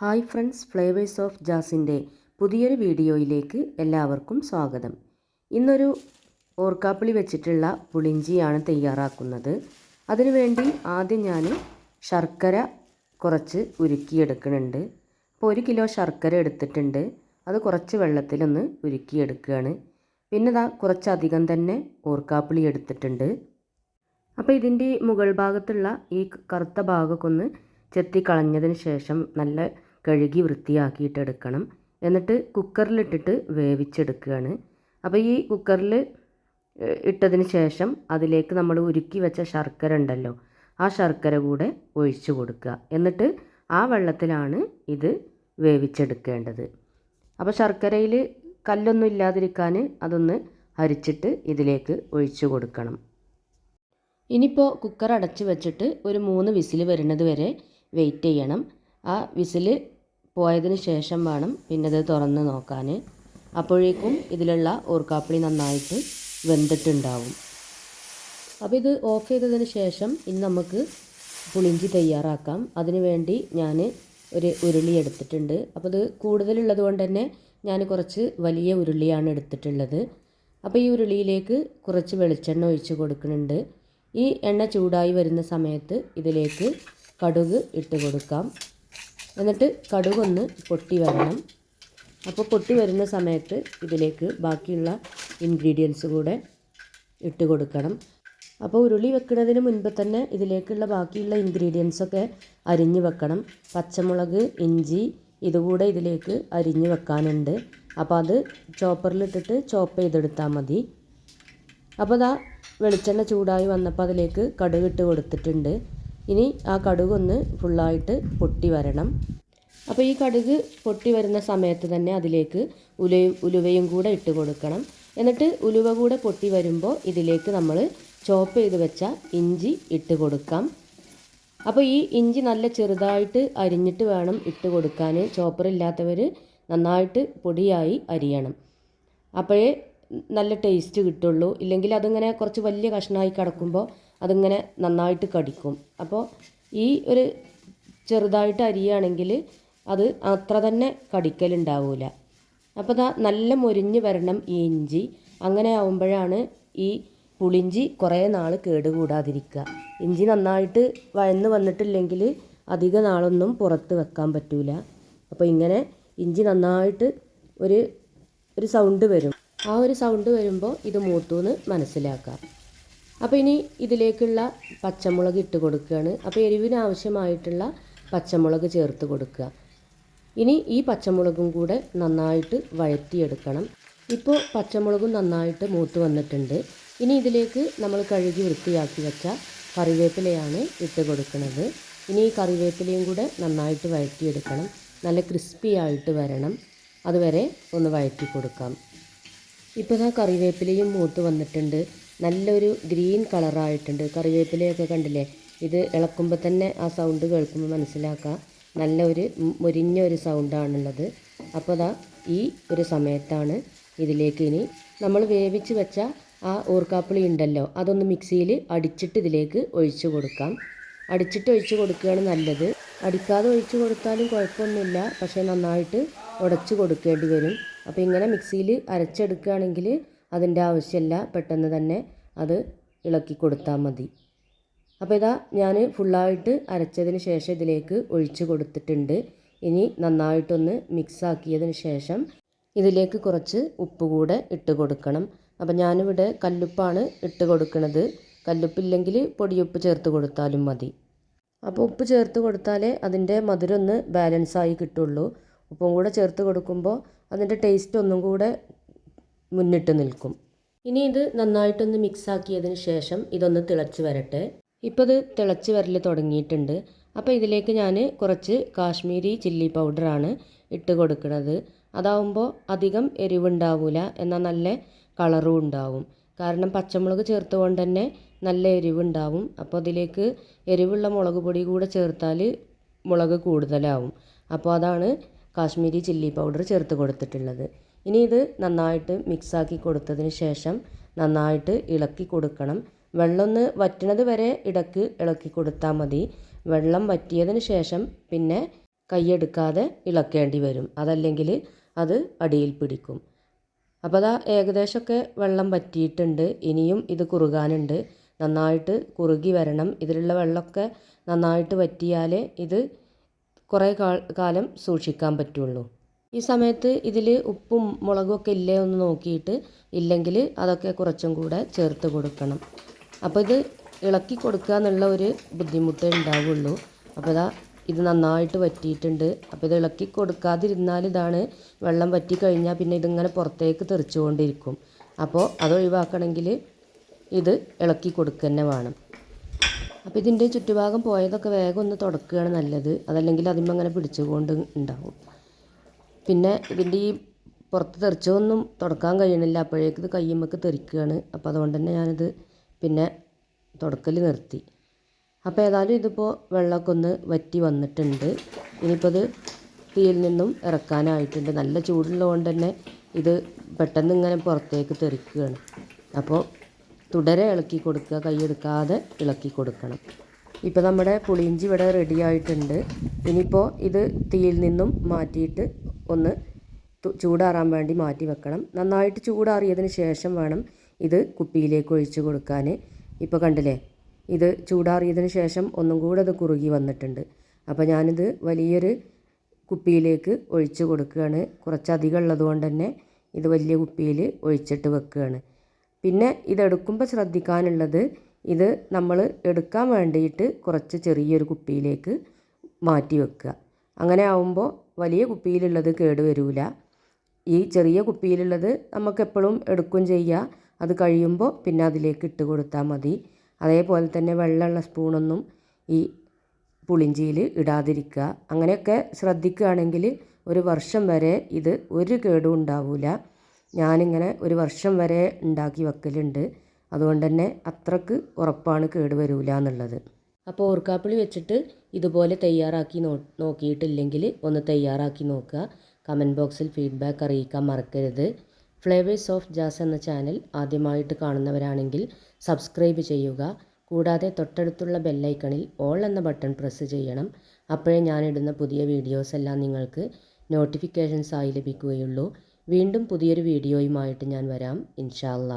Hi friends, flavours of ജാസിൻ്റെ പുതിയൊരു വീഡിയോയിലേക്ക് എല്ലാവർക്കും സ്വാഗതം. ഇന്നൊരു ഓർക്കാപ്പുളി വെച്ചിട്ടുള്ള പുളിഞ്ചിയാണ് തയ്യാറാക്കുന്നത്. അതിനുവേണ്ടി ആദ്യം ഞാൻ ശർക്കര കുറച്ച് ഉരുക്കിയെടുക്കുന്നുണ്ട്. അപ്പോൾ 1 കിലോ ശർക്കര എടുത്തിട്ടുണ്ട്. അത് കുറച്ച് വെള്ളത്തിലൊന്ന് ഉരുക്കിയെടുക്കുകയാണ്. പിന്നെ കുറച്ചധികം തന്നെ ഓർക്കാപ്പുളി എടുത്തിട്ടുണ്ട്. അപ്പോൾ ഇതിൻ്റെ മുകൾ ഭാഗത്തുള്ള ഈ കറുത്ത ഭാഗമൊക്കെ ഒന്ന് ചെത്തി കളഞ്ഞതിന് ശേഷം നല്ല കഴുകി വൃത്തിയാക്കിയിട്ടെടുക്കണം. എന്നിട്ട് കുക്കറിലിട്ടിട്ട് വേവിച്ചെടുക്കുകയാണ്. അപ്പോൾ ഈ കുക്കറിൽ ഇട്ടതിന് ശേഷം അതിലേക്ക് നമ്മൾ ഉരുക്കി വെച്ച ശർക്കര ഉണ്ടല്ലോ, ആ ശർക്കര കൂടെ ഒഴിച്ചു കൊടുക്കുക. എന്നിട്ട് ആ വെള്ളത്തിലാണ് ഇത് വേവിച്ചെടുക്കേണ്ടത്. അപ്പോൾ ശർക്കരയിൽ കല്ലൊന്നും ഇല്ലാതിരിക്കാൻ അതൊന്ന് അരിച്ചിട്ട് ഇതിലേക്ക് ഒഴിച്ചു കൊടുക്കണം. ഇനിയിപ്പോൾ കുക്കർ അടച്ച് വെച്ചിട്ട് ഒരു 3 വിസിൽ വരുന്നത് വരെ വെയിറ്റ് ചെയ്യണം. ആ വിസിൽ പോയതിന് ശേഷം വേണം പിന്നെ ഇത് തുറന്ന് നോക്കാൻ. അപ്പോഴേക്കും ഇതിലുള്ള ഓർക്കാപ്പുളി നന്നായിട്ട് വെന്തിട്ടുണ്ടാവും. അപ്പോൾ ഇത് ഓഫ് ചെയ്തതിന് ശേഷം ഇനി നമുക്ക് പുളിഞ്ചി തയ്യാറാക്കാം. അതിനു വേണ്ടി ഞാൻ ഒരു ഉരുളി എടുത്തിട്ടുണ്ട്. അപ്പോൾ ഇത് കൂടുതലുള്ളത് കൊണ്ട് തന്നെ ഞാൻ കുറച്ച് വലിയ ഉരുളിയാണ് എടുത്തിട്ടുള്ളത്. അപ്പോൾ ഈ ഉരുളിയിലേക്ക് കുറച്ച് വെളിച്ചെണ്ണ ഒഴിച്ച് കൊടുക്കുന്നുണ്ട്. ഈ എണ്ണ ചൂടായി വരുന്ന സമയത്ത് ഇതിലേക്ക് കടുക് ഇട്ട് കൊടുക്കാം. എന്നിട്ട് കടുകൊന്ന് പൊട്ടി വരണം. അപ്പോൾ പൊട്ടി വരുന്ന സമയത്ത് ഇതിലേക്ക് ബാക്കിയുള്ള ഇൻഗ്രീഡിയൻസ് കൂടെ ഇട്ട് കൊടുക്കണം. അപ്പോൾ ഉരുളി വെക്കുന്നതിന് മുൻപ് തന്നെ ഇതിലേക്കുള്ള ബാക്കിയുള്ള ഇൻഗ്രീഡിയൻസൊക്കെ അരിഞ്ഞ് വെക്കണം. പച്ചമുളക്, ഇഞ്ചി ഇതുകൂടെ ഇതിലേക്ക് അരിഞ്ഞ് വെക്കാനുണ്ട്. അപ്പോൾ അത് ചോപ്പറിലിട്ടിട്ട് ചോപ്പ് ചെയ്തെടുത്താൽ മതി. അപ്പോൾ വെളിച്ചെണ്ണ ചൂടായി വന്നപ്പോൾ അതിലേക്ക് കടുക് ഇട്ട് കൊടുത്തിട്ടുണ്ട്. ഇനി ആ കടുകൊന്ന് ഫുള്ളായിട്ട് പൊട്ടി വരണം. അപ്പോൾ ഈ കടുക് പൊട്ടി വരുന്ന സമയത്ത് തന്നെ അതിലേക്ക് ഉലുവയും കൂടെ ഇട്ട് കൊടുക്കണം. എന്നിട്ട് ഉലുവ കൂടെ പൊട്ടി വരുമ്പോൾ ഇതിലേക്ക് നമ്മൾ ചോപ്പ് ചെയ്ത് വെച്ച ഇഞ്ചി ഇട്ട് കൊടുക്കാം. അപ്പോൾ ഈ ഇഞ്ചി നല്ല ചെറുതായിട്ട് അരിഞ്ഞിട്ട് വേണം ഇട്ട് കൊടുക്കാൻ. ചോപ്പറില്ലാത്തവർ നന്നായിട്ട് പൊടിയായി അരിയണം. അപ്പോഴേ നല്ല ടേസ്റ്റ് കിട്ടുള്ളൂ. ഇല്ലെങ്കിൽ അതിങ്ങനെ കുറച്ച് വലിയ കഷ്ണമായി കിടക്കുമ്പോൾ അതിങ്ങനെ നന്നായിട്ട് കടിക്കും. അപ്പോൾ ഈ ഒരു ചെറുതായിട്ട് അരിയുകയാണെങ്കിൽ അത് അത്ര തന്നെ കടിക്കലുണ്ടാവില്ല. അപ്പോൾ നല്ല മൊരിഞ്ഞ് വരണം ഈ ഇഞ്ചി. അങ്ങനെ ആവുമ്പോഴാണ് ഈ പുളിഞ്ചി കുറേ നാൾ കേടുകൂടാതിരിക്കുക. ഇഞ്ചി നന്നായിട്ട് വഴന്ന് വന്നിട്ടില്ലെങ്കിൽ അധിക നാളൊന്നും പുറത്ത് വെക്കാൻ പറ്റില്ല. അപ്പോൾ ഇങ്ങനെ ഇഞ്ചി നന്നായിട്ട് ഒരു സൗണ്ട് വരും. ആ ഒരു സൗണ്ട് വരുമ്പോൾ ഇത് മൂത്തൂന്ന് മനസ്സിലാക്കാം. അപ്പോൾ ഇനി ഇതിലേക്കുള്ള പച്ചമുളക് ഇട്ട് കൊടുക്കുകയാണ്. അപ്പോൾ എരിവിന് ആവശ്യമായിട്ടുള്ള പച്ചമുളക് ചേർത്ത് കൊടുക്കുക. ഇനി ഈ പച്ചമുളകും കൂടെ നന്നായിട്ട് വഴറ്റിയെടുക്കണം. ഇപ്പോൾ പച്ചമുളകും നന്നായിട്ട് മൂത്ത് വന്നിട്ടുണ്ട്. ഇനി ഇതിലേക്ക് നമ്മൾ കഴുകി വൃത്തിയാക്കി വെച്ച കറിവേപ്പിലയാണ് ഇട്ട് കൊടുക്കുന്നത്. ഇനി ഈ കറിവേപ്പിലയും കൂടെ നന്നായിട്ട് വഴറ്റിയെടുക്കണം. നല്ല ക്രിസ്പി ആയിട്ട് വരണം. അതുവരെ ഒന്ന് വഴറ്റി കൊടുക്കാം. ഇപ്പോൾ കറിവേപ്പിലയും മൂത്ത് വന്നിട്ടുണ്ട്. നല്ലൊരു ഗ്രീൻ കളറായിട്ടുണ്ട്. കറിവേപ്പിലയൊക്കെ കണ്ടില്ലേ? ഇത് ഇളക്കുമ്പോൾ തന്നെ ആ സൗണ്ട് കേൾക്കുമ്പോൾ മനസ്സിലാക്കാം നല്ലൊരു മൊരിഞ്ഞ ഒരു സൗണ്ടാണുള്ളത്. അപ്പോൾ ഈ ഒരു സമയത്താണ് ഇതിലേക്ക് ഇനി നമ്മൾ വേവിച്ച് വെച്ച ആ ഓർക്കാപ്പുളി ഉണ്ടല്ലോ, അതൊന്ന് മിക്സിയിൽ അടിച്ചിട്ട് ഇതിലേക്ക് ഒഴിച്ചു കൊടുക്കാം. അടിച്ചിട്ട് ഒഴിച്ച് കൊടുക്കുകയാണ് നല്ലത്. അടിക്കാതെ ഒഴിച്ച് കൊടുത്താലും കുഴപ്പമൊന്നുമില്ല, പക്ഷേ നന്നായിട്ട് ഉടച്ച് കൊടുക്കേണ്ടി വരും. അപ്പോൾ ഇങ്ങനെ മിക്സിയിൽ അരച്ചെടുക്കുകയാണെങ്കിൽ അതിൻ്റെ ആവശ്യമില്ല, പെട്ടെന്ന് തന്നെ അത് ഇളക്കി കൊടുത്താൽ മതി. അപ്പോൾ ഞാൻ ഫുള്ളായിട്ട് അരച്ചതിന് ശേഷം ഇതിലേക്ക് ഒഴിച്ച് കൊടുത്തിട്ടുണ്ട്. ഇനി നന്നായിട്ടൊന്ന് മിക്സാക്കിയതിന് ശേഷം ഇതിലേക്ക് കുറച്ച് ഉപ്പ് കൂടെ ഇട്ട് കൊടുക്കണം. അപ്പോൾ ഞാനിവിടെ കല്ലുപ്പാണ് ഇട്ട് കൊടുക്കുന്നത്. കല്ലുപ്പില്ലെങ്കിൽ പൊടിയുപ്പ് ചേർത്ത് കൊടുത്താലും മതി. അപ്പോൾ ഉപ്പ് ചേർത്ത് കൊടുത്താലേ അതിൻ്റെ മധുരം ഒന്ന് ബാലൻസായി കിട്ടുള്ളൂ. ഉപ്പും കൂടെ ചേർത്ത് കൊടുക്കുമ്പോൾ അതിൻ്റെ ടേസ്റ്റ് ഒന്നും കൂടെ മുന്നിട്ട് നിൽക്കും. ഇനി ഇത് നന്നായിട്ടൊന്ന് മിക്സാക്കിയതിന് ശേഷം ഇതൊന്ന് തിളച്ച് വരട്ടെ. ഇപ്പോൾ ഇത് തിളച്ച് വരൽ തുടങ്ങിയിട്ടുണ്ട്. അപ്പോൾ ഇതിലേക്ക് ഞാൻ കുറച്ച് കാശ്മീരി ചില്ലി പൗഡറാണ് ഇട്ട് കൊടുക്കുന്നത്. അതാവുമ്പോൾ അധികം എരിവുണ്ടാവില്ല, എന്നാൽ നല്ല കളറും ഉണ്ടാവും. കാരണം പച്ചമുളക് ചേർത്തുകൊണ്ട് തന്നെ നല്ല എരിവുണ്ടാവും. അപ്പോൾ അതിലേക്ക് എരിവുള്ള മുളക് പൊടി കൂടെ ചേർത്താൽ മുളക് കൂടുതലാവും. അപ്പോൾ അതാണ് കാശ്മീരി ചില്ലി പൗഡർ ചേർത്ത് കൊടുത്തിട്ടുള്ളത്. ഇനി ഇത് നന്നായിട്ട് മിക്സാക്കി കൊടുത്തതിന് ശേഷം നന്നായിട്ട് ഇളക്കി കൊടുക്കണം. വെള്ളം ഒന്ന് വറ്റുന്നത് വരെ ഇടയ്ക്ക് ഇളക്കി കൊടുത്താൽ മതി. വെള്ളം വറ്റിയതിന് ശേഷം പിന്നെ കൈയെടുക്കാതെ ഇളക്കേണ്ടി വരും, അതല്ലെങ്കിൽ അത് അടിയിൽ പിടിക്കും. അപ്പോൾ അതാ ഏകദേശമൊക്കെ വെള്ളം വറ്റിയിട്ടുണ്ട്. ഇനിയും ഇത് കുറുകാനുണ്ട്. നന്നായിട്ട് കുറുകി വരണം. ഇതിലുള്ള വെള്ളമൊക്കെ നന്നായിട്ട് വറ്റിയാലേ ഇത് കുറേ കാലം സൂക്ഷിക്കാൻ പറ്റുള്ളൂ. ഈ സമയത്ത് ഇതിൽ ഉപ്പും മുളകുമൊക്കെ ഇല്ലേ ഒന്ന് നോക്കിയിട്ട് ഇല്ലെങ്കിൽ അതൊക്കെ കുറച്ചും കൂടെ ചേർത്ത് കൊടുക്കണം. അപ്പോൾ ഇത് ഇളക്കി കൊടുക്കുക എന്നുള്ള ഒരു ബുദ്ധിമുട്ടേ ഉണ്ടാവുള്ളൂ. അപ്പോൾ ഇത് നന്നായിട്ട് വറ്റിയിട്ടുണ്ട്. അപ്പോൾ ഇത് ഇളക്കി കൊടുക്കാതിരുന്നാൽ ഇതാണ് വെള്ളം വറ്റി കഴിഞ്ഞാൽ പിന്നെ ഇതിങ്ങനെ പുറത്തേക്ക് തെറിച്ചുകൊണ്ടിരിക്കും. അപ്പോൾ അതൊഴിവാക്കണമെങ്കിൽ ഇത് ഇളക്കി കൊടുക്കുക തന്നെ വേണം. അപ്പോൾ ഇതിൻ്റെ ചുറ്റുഭാഗം പോയതൊക്കെ വേഗം ഒന്ന് തുടക്കുകയാണ് നല്ലത്, അതല്ലെങ്കിൽ അതിന്മേൽ അങ്ങനെ പിടിച്ചുകൊണ്ട് ഉണ്ടാവും. പിന്നെ ഇതിൻ്റെ ഈ പുറത്ത് തെറിച്ചൊന്നും തുടക്കാൻ കഴിയണില്ല, അപ്പോഴേക്ക് ഇത് കയ്യുമ്മക്ക് തെറിക്കുകയാണ്. അപ്പോൾ അതുകൊണ്ട് തന്നെ ഞാനിത് പിന്നെ തുടക്കൽ നിർത്തി. അപ്പോൾ ഏതായാലും ഇതിപ്പോൾ വെള്ളമൊക്കെ ഒന്ന് വറ്റി വന്നിട്ടുണ്ട്. ഇനിയിപ്പോൾ ഇത് തീയിൽ നിന്നും ഇറക്കാനായിട്ടുണ്ട്. നല്ല ചൂടുള്ളതുകൊണ്ട് തന്നെ ഇത് പെട്ടെന്ന് ഇങ്ങനെ പുറത്തേക്ക് തെറിക്കുകയാണ്. അപ്പോൾ തുടരെ ഇളക്കി കൊടുക്കുക, കൈയെടുക്കാതെ ഇളക്കി കൊടുക്കണം. ഇപ്പോൾ നമ്മുടെ പുളിയിഞ്ചി ഇവിടെ റെഡി ആയിട്ടുണ്ട്. ഇനിയിപ്പോൾ ഇത് തീയിൽ നിന്നും മാറ്റിയിട്ട് ഒന്ന് ചൂടാറാൻ വേണ്ടി മാറ്റി വെക്കണം. നന്നായിട്ട് ചൂടാറിയതിന് ശേഷം വേണം ഇത് കുപ്പിയിലേക്ക് ഒഴിച്ച് കൊടുക്കാൻ. ഇപ്പോൾ കണ്ടില്ലേ, ഇത് ചൂടാറിയതിന് ശേഷം ഒന്നും കൂടെ അത് കുറുകി വന്നിട്ടുണ്ട്. അപ്പോൾ ഞാനിത് വലിയൊരു കുപ്പിയിലേക്ക് ഒഴിച്ച് കൊടുക്കുകയാണ്. കുറച്ചധികം ഉള്ളതുകൊണ്ട് തന്നെ ഇത് വലിയ കുപ്പിയിൽ ഒഴിച്ചിട്ട് വെക്കുകയാണ്. പിന്നെ ഇതെടുക്കുമ്പോൾ ശ്രദ്ധിക്കാനുള്ളത്, ഇത് നമ്മൾ എടുക്കാൻ വേണ്ടിയിട്ട് കുറച്ച് ചെറിയൊരു കുപ്പിയിലേക്ക് മാറ്റി വെക്കുക. അങ്ങനെ ആവുമ്പോൾ വലിയ കുപ്പിയിലുള്ളത് കേട് വരില്ല. ഈ ചെറിയ കുപ്പിയിലുള്ളത് നമുക്കെപ്പോഴും എടുക്കുകയും ചെയ്യുക. അത് കഴിയുമ്പോൾ പിന്നെ അതിലേക്ക് ഇട്ട് കൊടുത്താൽ മതി. അതേപോലെ തന്നെ വെള്ളമുള്ള സ്പൂണൊന്നും ഈ പുളിഞ്ചിയിൽ ഇടാതിരിക്കുക. അങ്ങനെയൊക്കെ ശ്രദ്ധിക്കുകയാണെങ്കിൽ ഒരു വർഷം വരെ ഇത് ഒരു കേടും ഉണ്ടാവില്ല. ഞാനിങ്ങനെ ഒരു വർഷം വരെ ഉണ്ടാക്കി വെക്കലുണ്ട്. അതുകൊണ്ട് തന്നെ അത്രക്ക് ഉറപ്പാണ് കേട് വരില്ല എന്നുള്ളത്. അപ്പോൾ ഓർക്കാപ്പുളി വെച്ചിട്ട് ഇതുപോലെ തയ്യാറാക്കി നോക്കിയിട്ടില്ലെങ്കിൽ ഒന്ന് തയ്യാറാക്കി നോക്കുക. കമൻറ്റ് ബോക്സിൽ ഫീഡ്ബാക്ക് അറിയിക്കാൻ മറക്കരുത്. ഫ്ലേവേഴ്സ് ഓഫ് ജാസ് എന്ന ചാനൽ ആദ്യമായിട്ട് കാണുന്നവരാണെങ്കിൽ സബ്സ്ക്രൈബ് ചെയ്യുക. കൂടാതെ തൊട്ടടുത്തുള്ള ബെല്ലൈക്കണിൽ ഓൾ എന്ന ബട്ടൺ പ്രസ് ചെയ്യണം. അപ്പോഴേ ഞാനിടുന്ന പുതിയ വീഡിയോസ് എല്ലാം നിങ്ങൾക്ക് നോട്ടിഫിക്കേഷൻസ് ആയി ലഭിക്കുകയുള്ളൂ. വീണ്ടും പുതിയൊരു വീഡിയോയുമായിട്ട് ഞാൻ വരാം, ഇൻഷാ അല്ലാഹ്.